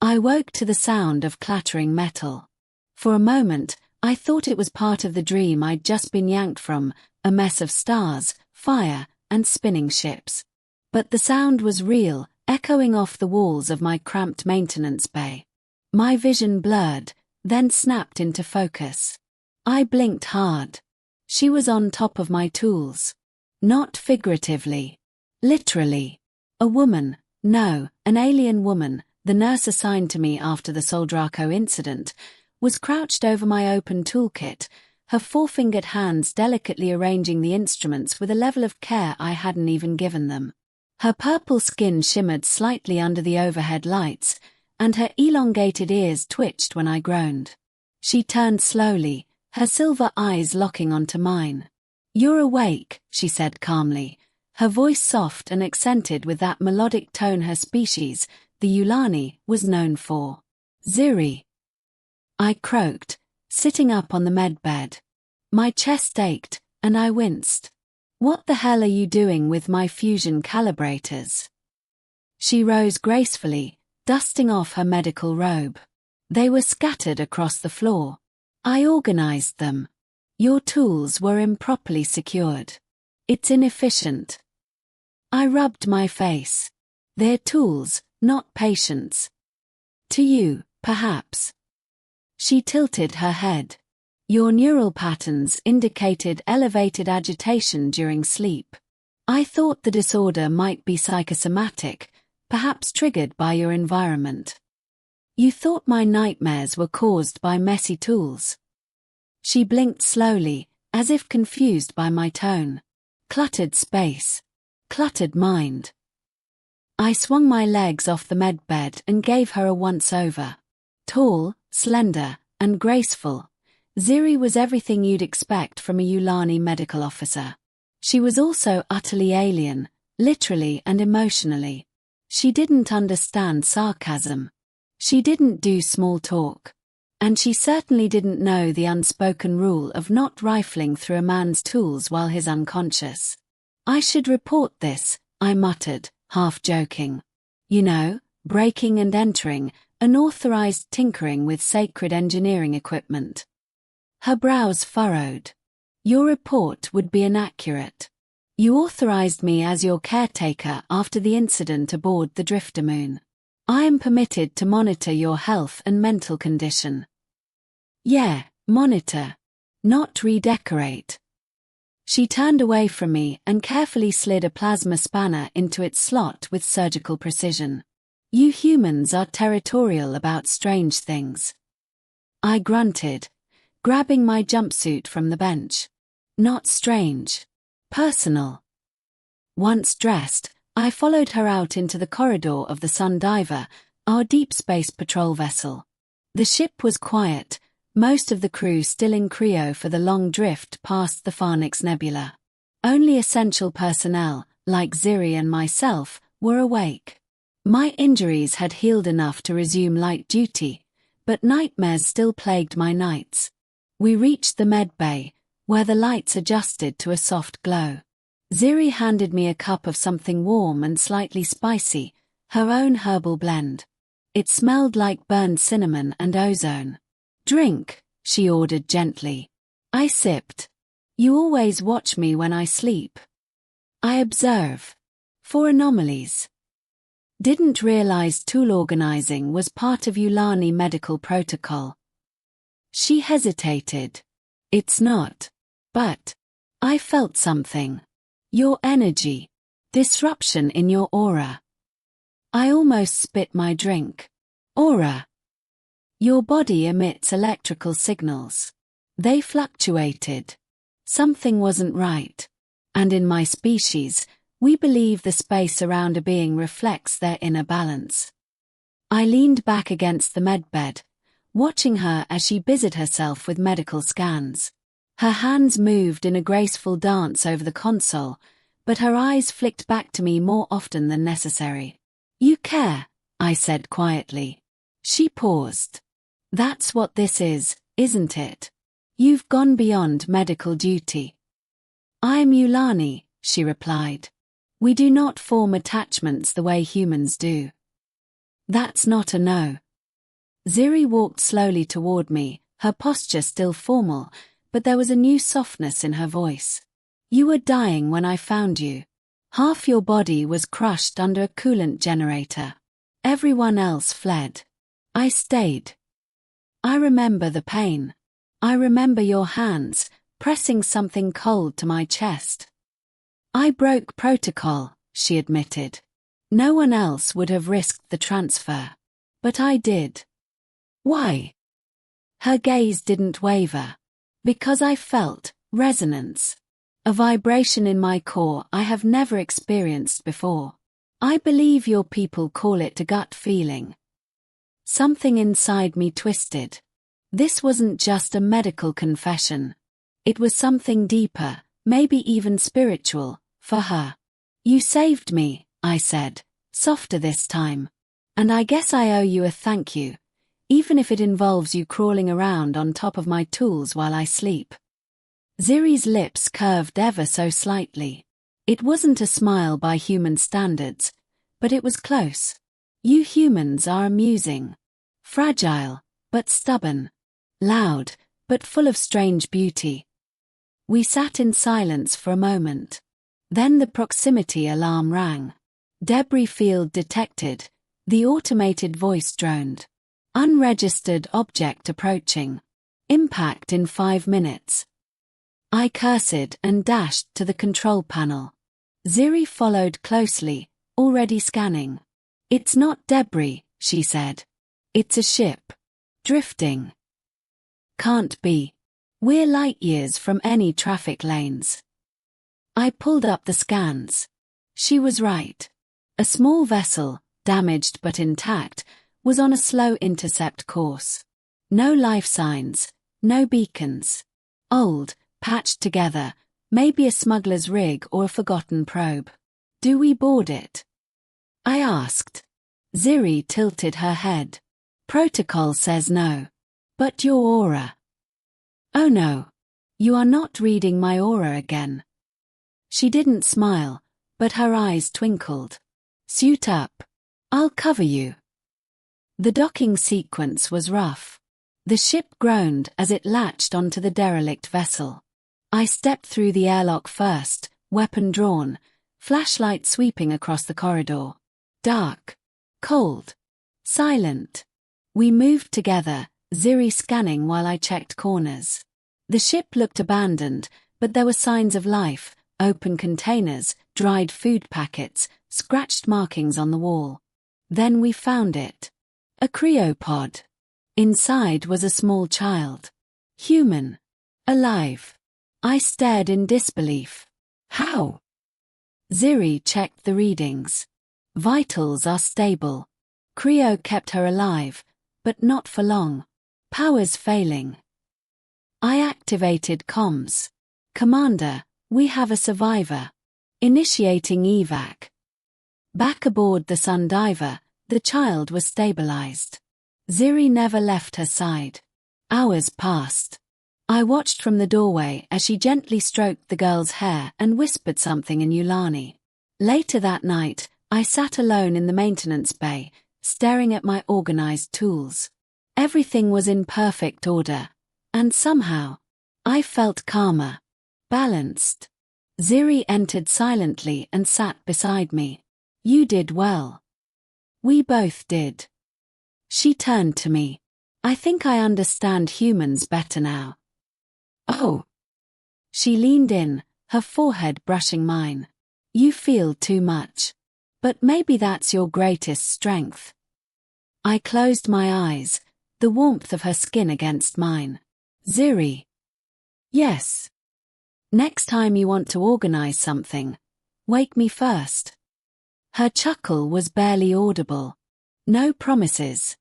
I woke to the sound of clattering metal. For a moment, I thought it was part of the dream I'd just been yanked from, a mess of stars, fire, and spinning ships. But the sound was real, echoing off the walls of my cramped maintenance bay. My vision blurred, then snapped into focus. I blinked hard. She was on top of my tools. Not figuratively. Literally. A woman, no, an alien woman, the nurse assigned to me after the Soldraco incident, was crouched over my open toolkit, her four-fingered hands delicately arranging the instruments with a level of care I hadn't even given them. Her purple skin shimmered slightly under the overhead lights, and her elongated ears twitched when I groaned. She turned slowly, her silver eyes locking onto mine. "You're awake," she said calmly, her voice soft and accented with that melodic tone her species, the Yulani, was known for. "Ziri," I croaked, sitting up on the medbed. My chest ached, and I winced. "What the hell are you doing with my fusion calibrators?" She rose gracefully, dusting off her medical robe. They were scattered across the floor. "I organized them. Your tools were improperly secured. It's inefficient." I rubbed my face. "They're tools, not patients. To you, perhaps." She tilted her head. "Your neural patterns indicated elevated agitation during sleep. I thought the disorder might be psychosomatic, perhaps triggered by your environment. You thought my nightmares were caused by messy tools." She blinked slowly, as if confused by my tone. "Cluttered space. Cluttered mind." I swung my legs off the medbed and gave her a once-over. Tall, slender, and graceful, Ziri was everything you'd expect from a Yulani medical officer. She was also utterly alien, literally and emotionally. She didn't understand sarcasm. She didn't do small talk. And she certainly didn't know the unspoken rule of not rifling through a man's tools while he's unconscious. "I should report this," I muttered, half joking. "You know, breaking and entering, unauthorized tinkering with sacred engineering equipment." Her brows furrowed. "Your report would be inaccurate. You authorized me as your caretaker after the incident aboard the Drifter Moon. I am permitted to monitor your health and mental condition." "Yeah, monitor. Not redecorate." She turned away from me and carefully slid a plasma spanner into its slot with surgical precision. "You humans are territorial about strange things." I grunted, grabbing my jumpsuit from the bench. "Not strange. Personal." Once dressed, I followed her out into the corridor of the Sun Diver, our deep space patrol vessel. The ship was quiet, most of the crew still in cryo for the long drift past the Pharnix Nebula. Only essential personnel, like Ziri and myself, were awake. My injuries had healed enough to resume light duty, but nightmares still plagued my nights. We reached the med bay, where the lights adjusted to a soft glow. Ziri handed me a cup of something warm and slightly spicy, her own herbal blend. It smelled like burned cinnamon and ozone. "Drink," she ordered gently. I sipped. "You always watch me when I sleep." "I observe. For anomalies." Didn't realize tool organizing was part of Yulani medical protocol. She hesitated. "It's not. But I felt something. Your energy. Disruption in your aura." I almost spit my drink. "Aura. Your body emits electrical signals. They fluctuated. Something wasn't right. And in my species, we believe the space around a being reflects their inner balance." I leaned back against the medbed, watching her as she busied herself with medical scans. Her hands moved in a graceful dance over the console, but her eyes flicked back to me more often than necessary. "You care," I said quietly. She paused. "That's what this is, isn't it? You've gone beyond medical duty." "I'm Yulani," she replied. "We do not form attachments the way humans do." "That's not a no," Ziri walked slowly toward me, her posture still formal, but there was a new softness in her voice. You were dying when I found you. Half your body was crushed under a coolant generator. Everyone else fled. I stayed. I remember the pain. I remember your hands, pressing something cold to my chest. I broke protocol, she admitted. No one else would have risked the transfer. But I did. Why? Her gaze didn't waver. Because I felt resonance. A vibration in my core I have never experienced before. I believe your people call it a gut feeling. Something inside me twisted. This wasn't just a medical confession. It was something deeper, maybe even spiritual, for her. You saved me, I said, softer this time. And I guess I owe you a thank you, even if it involves you crawling around on top of my tools while I sleep. Ziri's lips curved ever so slightly. It wasn't a smile by human standards, but it was close. You humans are amusing. Fragile, but stubborn. Loud, but full of strange beauty. We sat in silence for a moment. Then the proximity alarm rang. Debris field detected. The automated voice droned. Unregistered object approaching. Impact in 5 minutes. I cursed and dashed to the control panel. Ziri followed closely, already scanning. It's not debris, she said. It's a ship. Drifting. Can't be. We're light years from any traffic lanes. I pulled up the scans. She was right. A small vessel, damaged but intact, was on a slow intercept course. No life signs, no beacons. Old, patched together, maybe a smuggler's rig or a forgotten probe. Do we board it? I asked. Ziri tilted her head. Protocol says no. But your aura. Oh no. You are not reading my aura again. She didn't smile, but her eyes twinkled. Suit up. I'll cover you. The docking sequence was rough. The ship groaned as it latched onto the derelict vessel. I stepped through the airlock first, weapon drawn, flashlight sweeping across the corridor. Dark. Cold. Silent. We moved together, Ziri scanning while I checked corners. The ship looked abandoned, but there were signs of life, open containers, dried food packets, scratched markings on the wall. Then we found it. A cryopod. Inside was a small child. Human. Alive. I stared in disbelief. How? Ziri checked the readings. Vitals are stable. Cryo kept her alive, but not for long. Powers failing. I activated comms. Commander, we have a survivor. Initiating evac. Back aboard the Sundiver, the child was stabilized. Ziri never left her side. Hours passed. I watched from the doorway as she gently stroked the girl's hair and whispered something in Yulani. Later that night, I sat alone in the maintenance bay, staring at my organized tools. Everything was in perfect order, and somehow, I felt calmer, balanced. Ziri entered silently and sat beside me. You did well. We both did. She turned to me. I think I understand humans better now. Oh. She leaned in, her forehead brushing mine. You feel too much. But maybe that's your greatest strength. I closed my eyes, the warmth of her skin against mine. Ziri. Yes. Next time you want to organize something, wake me first. Her chuckle was barely audible. No promises.